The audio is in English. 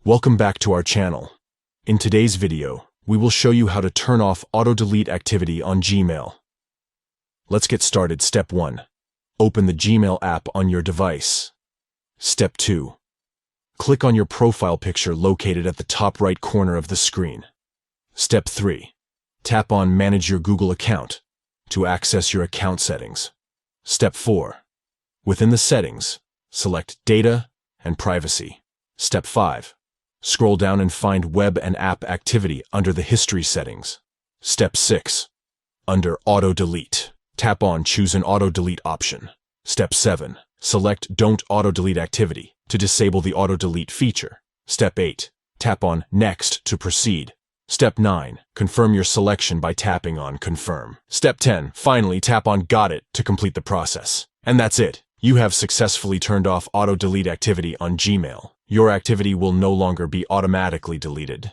Welcome back to our channel. In today's video, we will show you how to turn off auto-delete activity on Gmail. Let's get started. Step 1. Open the Gmail app on your device. Step 2. Click on your profile picture located at the top right corner of the screen. Step 3. Tap on Manage your Google account to access your account settings. Step 4. Within the settings, select Data and Privacy. Step 5. Scroll down and find Web and App Activity under the History settings. Step 6. Under Auto-Delete, tap on Choose an Auto-Delete option. Step 7. Select Don't Auto-Delete Activity to disable the auto-delete feature. Step 8. Tap on Next to proceed. Step 9. Confirm your selection by tapping on Confirm. Step 10. Finally, tap on Got It to complete the process. And that's it. You have successfully turned off auto-delete activity on Gmail. Your activity will no longer be automatically deleted.